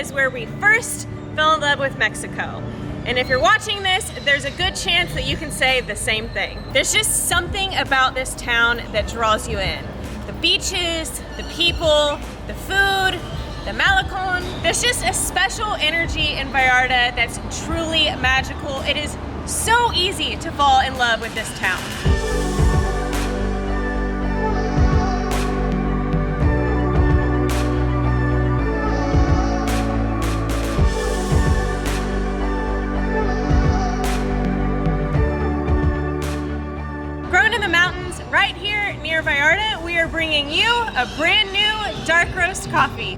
is where we first fell in love with Mexico. And if you're watching this, there's a good chance that you can say the same thing. There's just something about this town that draws you in. The beaches, the people, the food, the malecón. There's just a special energy in Vallarta that's truly magical. It is so easy to fall in love with this town. Grown in the mountains right here near Vallarta, we are bringing you a brand new dark roast coffee.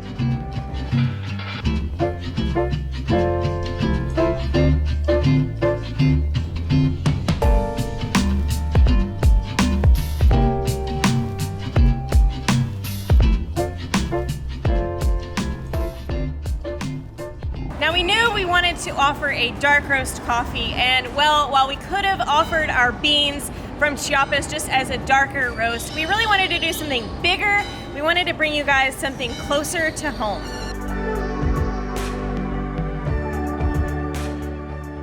Now we knew we wanted to offer a dark roast coffee, and well, while we could have offered our beans from Chiapas just as a darker roast, we really wanted to do something bigger. We wanted to bring you guys something closer to home.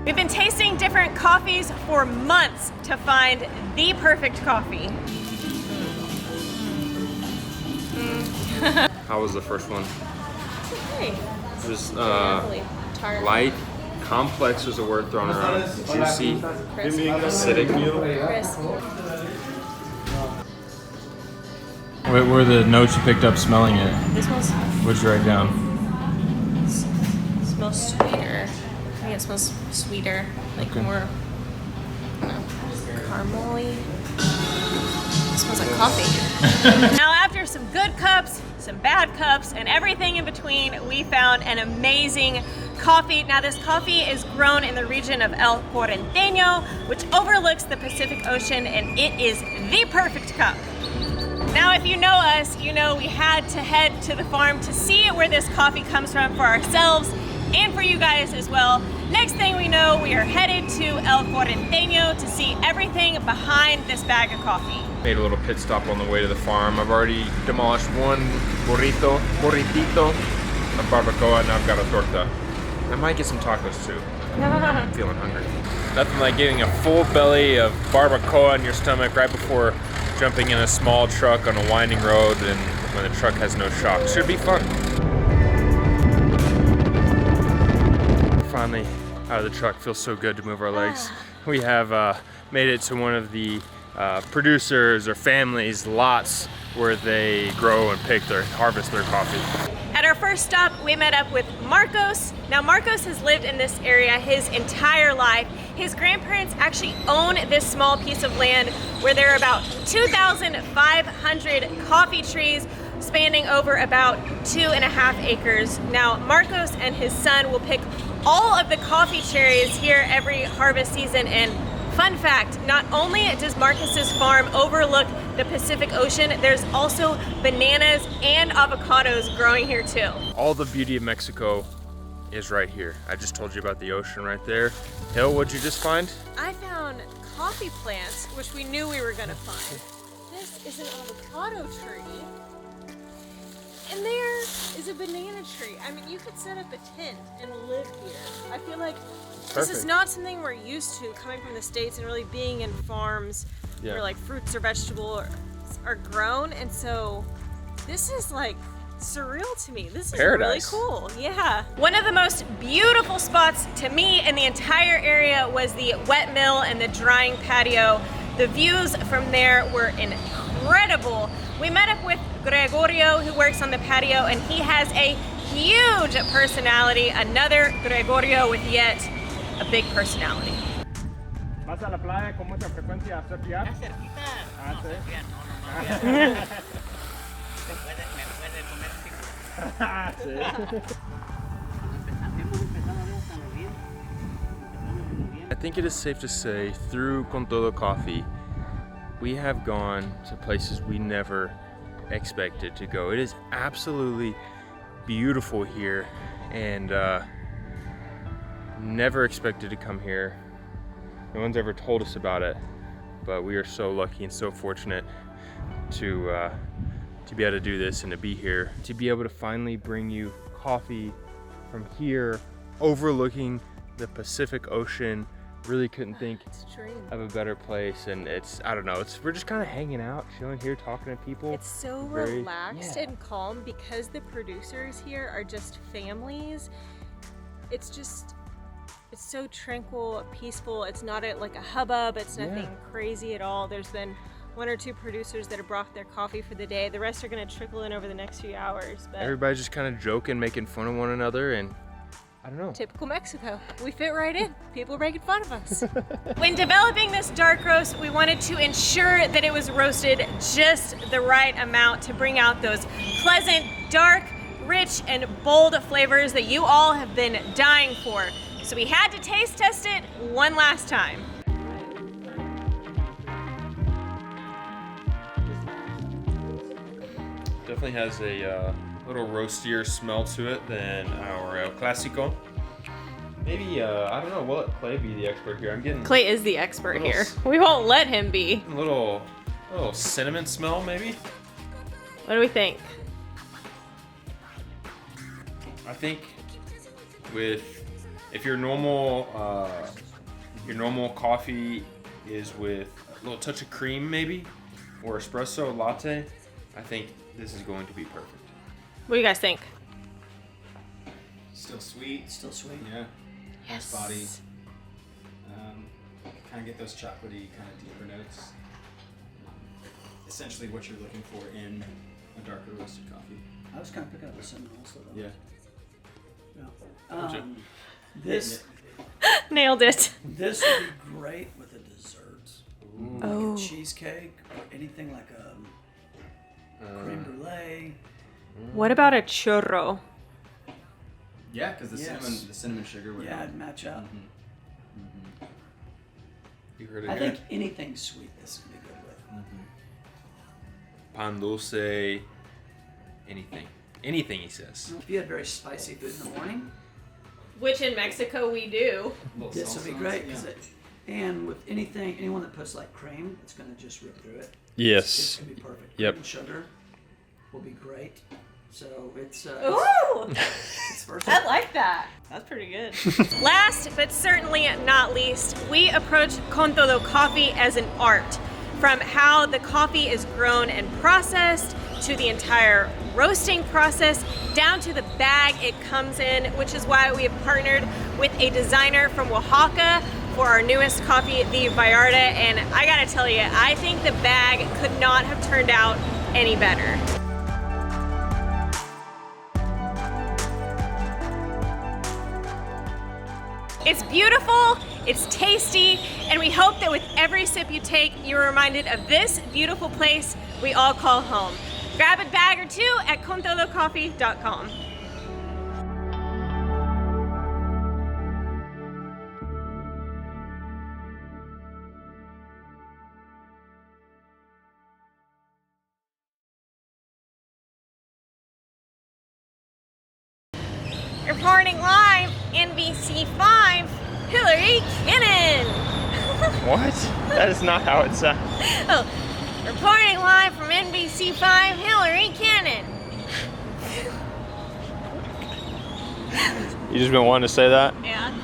We've been tasting different coffees for months to find the perfect coffee. How was the first one? Okay. It was light, complex was a word thrown around, juicy, acidic. What were the notes you picked up smelling it? This smells. What'd you write down? Smells sweeter. I think it smells sweeter, like Okay. more, I don't know, caramel-y. It smells like coffee. Now after some good cups, some bad cups, and everything in between, we found an amazing coffee. Now this coffee is grown in the region of El Cuarenteño, which overlooks the Pacific Ocean, and it is the perfect cup. Now if you know us, you know we had to head to the farm to see where this coffee comes from for ourselves and for you guys as well. Next thing we know, we are headed to El Cuarenteño to see everything behind this bag of coffee. Made a little pit stop on the way to the farm. I've already demolished one burritito, a barbacoa, and I've got a torta. I might get some tacos too. I'm feeling hungry. Nothing like getting a full belly of barbacoa in your stomach right before jumping in a small truck on a winding road, and when the truck has no shock. Should be fun. Finally out of the truck. Feels so good to move our legs. We have made it to one of the producers or families' lots where they grow and harvest their coffee. At our first stop, we met up with Marcos. Now Marcos has lived in this area his entire life. His grandparents actually own this small piece of land where there are about 2,500 coffee trees spanning over about 2.5 acres. Now Marcos and his son will pick all of the coffee cherries here every harvest season, and fun fact, not only does Marcos's farm overlook the Pacific Ocean, there's also bananas and avocados growing here too. All the beauty of Mexico is right here. I just told you about the ocean right there. Hill, what'd you just find? I found coffee plants, which we knew we were gonna find. This is an avocado tree, and there is a banana tree. I mean, you could set up a tent and live here. I feel like this is not something we're used to coming from the States and really being in farms where like fruits or vegetables are grown, and so this is like surreal to me. This is Paradise. really cool. Yeah. One of the most beautiful spots to me in the entire area was the wet mill and the drying patio. The views from there were incredible. We met up with Gregorio, who works on the patio, and he has a huge personality. Another Gregorio with yet a big personality. ¿Vas a la playa con mucha frecuencia a surfear? Está cerquita. Ah, No, sí. surfear, no. Me puede comer chico. Ah, sí. I think it is safe to say, through Con Todo Coffee, we have gone to places we never expected to go. It is absolutely beautiful here, and never expected to come here. No one's ever told us about it, but we are so lucky and so fortunate to be able to do this and to be here, to be able to finally bring you coffee from here, overlooking the Pacific Ocean. Really couldn't think of a better place, and it's, I don't know, we're just kind of hanging out, chilling here, talking to people. It's so relaxed and calm because the producers here are just families. It's so tranquil, peaceful. It's not like a hubbub. It's nothing crazy at all. There's been 1 or 2 producers that have brought their coffee for the day. The rest are gonna trickle in over the next few hours. But everybody's just kind of joking, making fun of one another, and I don't know. Typical Mexico. We fit right in. People are making fun of us. When developing this dark roast, we wanted to ensure that it was roasted just the right amount to bring out those pleasant, dark, rich, and bold flavors that you all have been dying for. So we had to taste test it one last time. Definitely has a little roastier smell to it than our El Clásico. Maybe, I don't know, we'll let Clay be the expert here. I'm getting Clay is the expert here. We won't let him be. a little cinnamon smell, maybe? What do we think? I think if your normal coffee is with a little touch of cream maybe, or espresso latte, I think this is going to be perfect. What do you guys think? Still sweet. Still sweet. Yeah. Yes. Nice body. Kind of get those chocolatey, kind of deeper notes. Essentially what you're looking for in a darker roasted coffee. I was kind of picking up the cinnamon also though. Yeah. This Nailed it. this would be great with a dessert. Ooh. Oh. Like a cheesecake or anything like a creme brulee. What about a churro? Yeah, because the Yes. cinnamon sugar would Yeah, help. it'd match up. You heard it I here. think anything sweet this would be good with. Pan dulce, anything he says. If you had very spicy food in the morning, Which in Mexico we do. this would be great. 'Cause and with anyone that puts like cream, it's going to just rip through it. It's going to be perfect. Yep. Cream and sugar will be great. So it's Ooh! it's I versatile. like that. That's pretty good. Last but certainly not least, we approach Con Todo Coffee as an art. From how the coffee is grown and processed, to the entire roasting process, down to the bag it comes in, which is why we have partnered with a designer from Oaxaca for our newest coffee, the Vallarta. And I gotta tell you, I think the bag could not have turned out any better. It's beautiful, it's tasty, and we hope that with every sip you take, you're reminded of this beautiful place we all call home. Grab a bag or two at contodocoffee.com. Reporting live, NBC5, Hillary Kennon. What? That is not how it sounds. Oh, reporting live from NBC5, Hillary Kennon. You just been wanting to say that? Yeah.